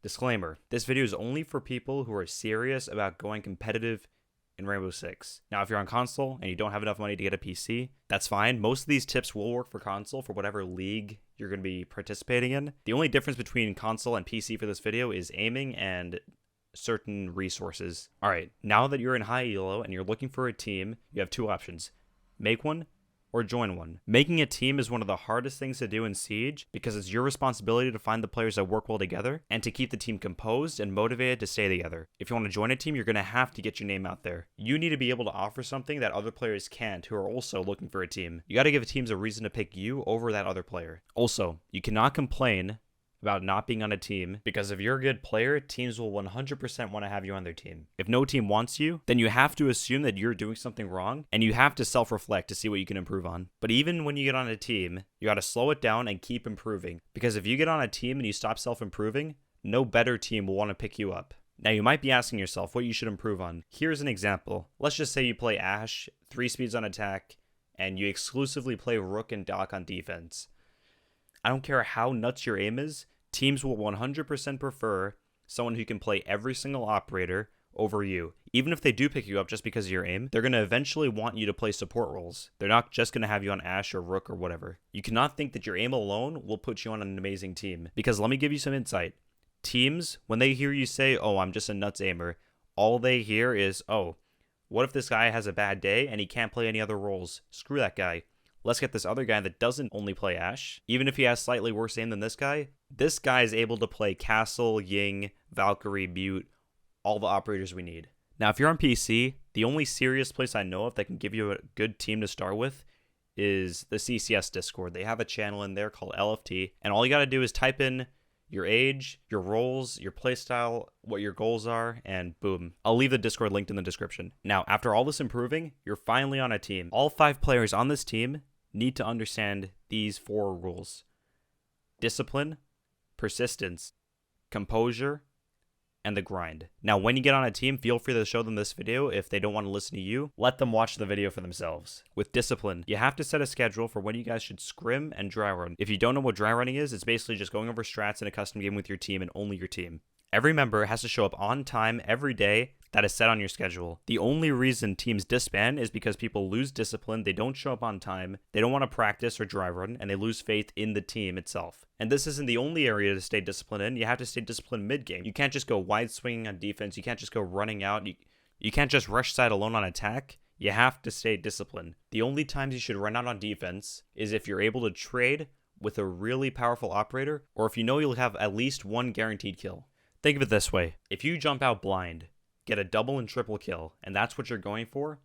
Disclaimer, this video is only for people who are serious about going competitive in Rainbow Six. Now, if you're on console and you don't have enough money to get a PC, that's fine. Most of these tips will work for console for whatever league you're going to be participating in. The only difference between console and PC for this video is aiming and certain resources. Alright, now that you're in high elo and you're looking for a team, you have two options. Make one or join one. Making a team is one of the hardest things to do in Siege because it's your responsibility to find the players that work well together and to keep the team composed and motivated to stay together. If you want to join a team, you're going to have to get your name out there. You need to be able to offer something that other players can't who are also looking for a team. You got to give teams a reason to pick you over that other player. Also, you cannot complain about not being on a team, because if you're a good player, teams will 100% want to have you on their team. If no team wants you, then you have to assume that you're doing something wrong, and you have to self-reflect to see what you can improve on. But even when you get on a team, you got to slow it down and keep improving, because if you get on a team and you stop self-improving, no better team will want to pick you up. Now, you might be asking yourself what you should improve on. Here's an example. Let's just say you play Ashe, 3 speeds on attack, and you exclusively play Rook and Doc on defense. I don't care how nuts your aim is, teams will 100% prefer someone who can play every single operator over you. Even if they do pick you up just because of your aim, they're going to eventually want you to play support roles. They're not just going to have you on Ashe or Rook or whatever. You cannot think that your aim alone will put you on an amazing team. Because let me give you some insight. Teams, when they hear you say, oh, I'm just a nuts aimer, all they hear is, oh, what if this guy has a bad day and he can't play any other roles? Screw that guy. Let's get this other guy that doesn't only play Ashe. Even if he has slightly worse aim than this guy is able to play Castle, Ying, Valkyrie, Mute, all the operators we need. Now, if you're on PC, the only serious place I know of that can give you a good team to start with is the CCS Discord. They have a channel in there called LFT, and all you gotta do is type in your age, your roles, your playstyle, what your goals are, and boom. I'll leave the Discord linked in the description. Now, after all this improving, you're finally on a team. All 5 players on this team need to understand these 4 rules: discipline, persistence, composure, and the grind. Now, when you get on a team, feel free to show them this video. If they don't want to listen to you, let them watch the video for themselves. With discipline, you have to set a schedule for when you guys should scrim and dry run. If you don't know what dry running is, it's basically just going over strats in a custom game with your team and only your team. Every member has to show up on time every day that is set on your schedule. The only reason teams disband is because people lose discipline, they don't show up on time, they don't want to practice or dry run, and they lose faith in the team itself. And this isn't the only area to stay disciplined in. You have to stay disciplined mid-game. You can't just go wide swinging on defense. You can't just go running out. You can't just rush side alone on attack. You have to stay disciplined. The only times you should run out on defense is if you're able to trade with a really powerful operator, or if you know you'll have at least one guaranteed kill. Think of it this way. If you jump out blind, get a double and triple kill, and that's what you're going for,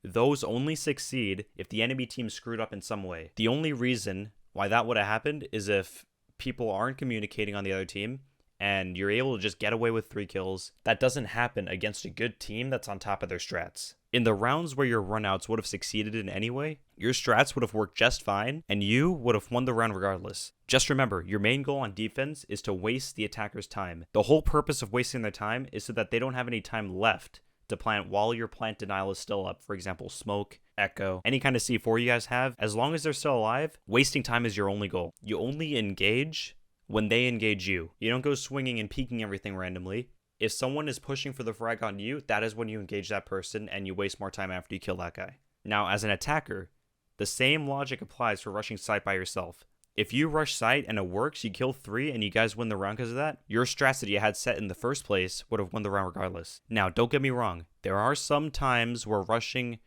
those only succeed if the enemy team screwed up in some way. The only reason why that would have happened is if people aren't communicating on the other team and you're able to just get away with 3 kills. That doesn't happen against a good team that's on top of their strats. In the rounds where your runouts would have succeeded in any way, your strats would have worked just fine, and you would have won the round regardless. Just remember, your main goal on defense is to waste the attacker's time. The whole purpose of wasting their time is so that they don't have any time left to plant while your plant denial is still up. For example, smoke, echo, any kind of C4 you guys have. As long as they're still alive, wasting time is your only goal. You only engage when they engage you. You don't go swinging and peeking everything randomly. If someone is pushing for the frag on you, that is when you engage that person and you waste more time after you kill that guy. Now, as an attacker, the same logic applies for rushing site by yourself. If you rush site and it works, you kill 3 and you guys win the round because of that, your strats that you had set in the first place would have won the round regardless. Now, don't get me wrong. There are some times where rushing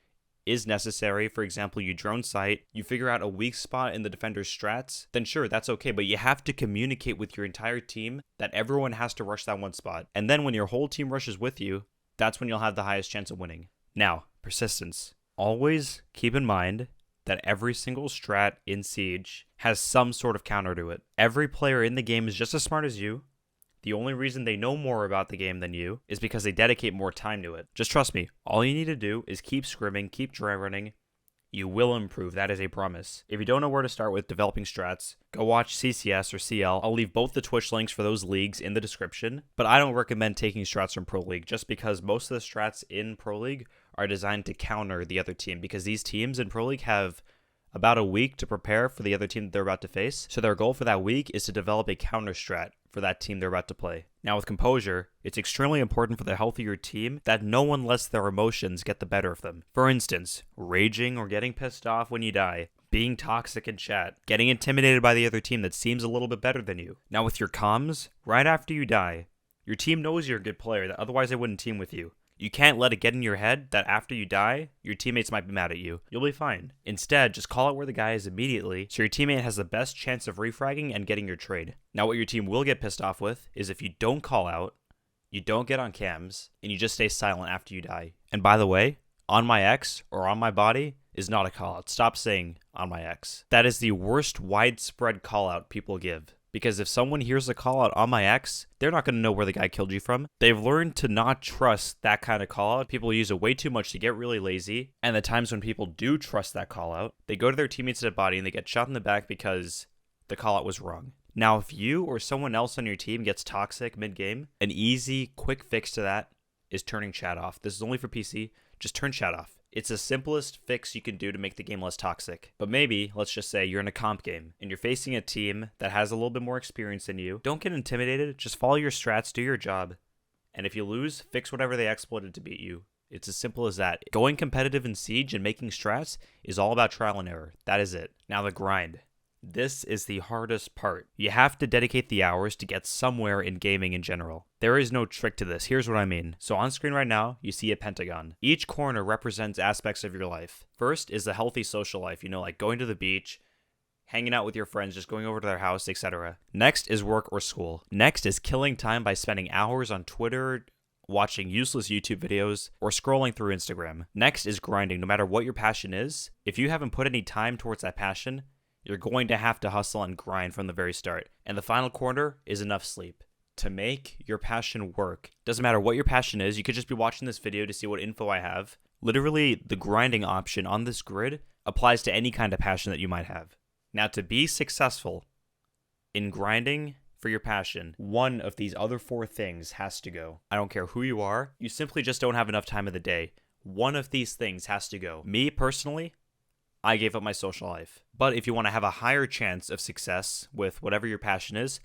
is necessary. For example, you drone site, you figure out a weak spot in the defender's strats, then sure, that's okay, but you have to communicate with your entire team that everyone has to rush that one spot. And then when your whole team rushes with you, that's when you'll have the highest chance of winning. Now, persistence. Always keep in mind that every single strat in Siege has some sort of counter to it. Every player in the game is just as smart as you. The only reason they know more about the game than you is because they dedicate more time to it. Just trust me, all you need to do is keep scrimming, keep dry running. You will improve, that is a promise. If you don't know where to start with developing strats, go watch CCS or CL. I'll leave both the Twitch links for those leagues in the description, but I don't recommend taking strats from Pro League just because most of the strats in Pro League are designed to counter the other team, because these teams in Pro League have about a week to prepare for the other team that they're about to face. So their goal for that week is to develop a counter strat for that team they're about to play. Now with composure, it's extremely important for the health of your team that no one lets their emotions get the better of them. For instance, raging or getting pissed off when you die, being toxic in chat, getting intimidated by the other team that seems a little bit better than you. Now with your comms, right after you die, your team knows you're a good player, that otherwise they wouldn't team with you. You can't let it get in your head that after you die, your teammates might be mad at you. You'll be fine. Instead, just call out where the guy is immediately so your teammate has the best chance of refragging and getting your trade. Now what your team will get pissed off with is if you don't call out, you don't get on cams, and you just stay silent after you die. And by the way, on my X or on my body is not a call out. Stop saying on my X. That is the worst widespread call out people give. Because if someone hears a call out on my X, they're not going to know where the guy killed you from. They've learned to not trust that kind of call out. People use it way too much to get really lazy. And the times when people do trust that call out, they go to their teammate's dead body and they get shot in the back because the call out was wrong. Now, if you or someone else on your team gets toxic mid-game, an easy, quick fix to that is turning chat off. This is only for PC. Just turn chat off. It's the simplest fix you can do to make the game less toxic. But maybe, let's just say you're in a comp game and you're facing a team that has a little bit more experience than you. Don't get intimidated. Just follow your strats, do your job. And if you lose, fix whatever they exploited to beat you. It's as simple as that. Going competitive in Siege and making strats is all about trial and error. That is it. Now the grind. This is the hardest part. You have to dedicate the hours to get somewhere in gaming in general. There is no trick to this. Here's what I mean. So on screen right now, you see a pentagon. Each corner represents aspects of your life. First is the healthy social life, like going to the beach, hanging out with your friends, just going over to their house, etc. Next is work or school. Next is killing time by spending hours on Twitter, watching useless YouTube videos, or scrolling through Instagram. Next is grinding. No matter what your passion is, if you haven't put any time towards that passion, you're going to have to hustle and grind from the very start. And the final corner is enough sleep to make your passion work. Doesn't matter what your passion is. You could just be watching this video to see what info I have. Literally, the grinding option on this grid applies to any kind of passion that you might have. Now, to be successful in grinding for your passion, one of these other 4 things has to go. I don't care who you are. You simply just don't have enough time of the day. One of these things has to go. Me, personally, I gave up my social life. But if you want to have a higher chance of success with whatever your passion is,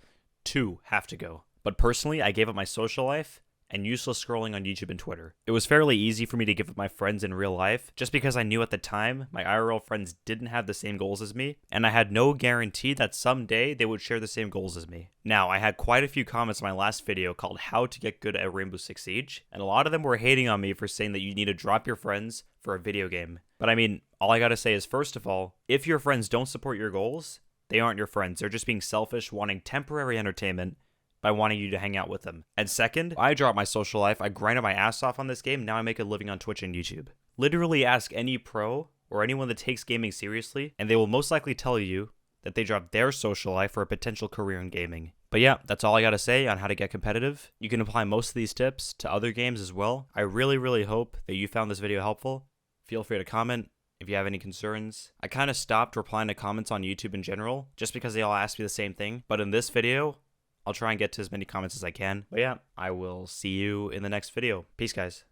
2 have to go. But personally, I gave up my social life and useless scrolling on YouTube and Twitter. It was fairly easy for me to give up my friends in real life, just because I knew at the time my IRL friends didn't have the same goals as me, and I had no guarantee that someday they would share the same goals as me. Now, I had quite a few comments in my last video called How to Get Good at Rainbow Six Siege, and a lot of them were hating on me for saying that you need to drop your friends for a video game. But I mean, all I gotta say is, first of all, if your friends don't support your goals, they aren't your friends. They're just being selfish, wanting temporary entertainment by wanting you to hang out with them. And second, I dropped my social life, I grinded my ass off on this game, now I make a living on Twitch and YouTube. Literally ask any pro or anyone that takes gaming seriously, and they will most likely tell you that they dropped their social life for a potential career in gaming. But yeah, that's all I gotta say on how to get competitive. You can apply most of these tips to other games as well. I really hope that you found this video helpful. Feel free to comment if you have any concerns. I kind of stopped replying to comments on YouTube in general, just because they all ask me the same thing. But in this video, I'll try and get to as many comments as I can. But yeah, I will see you in the next video. Peace, guys.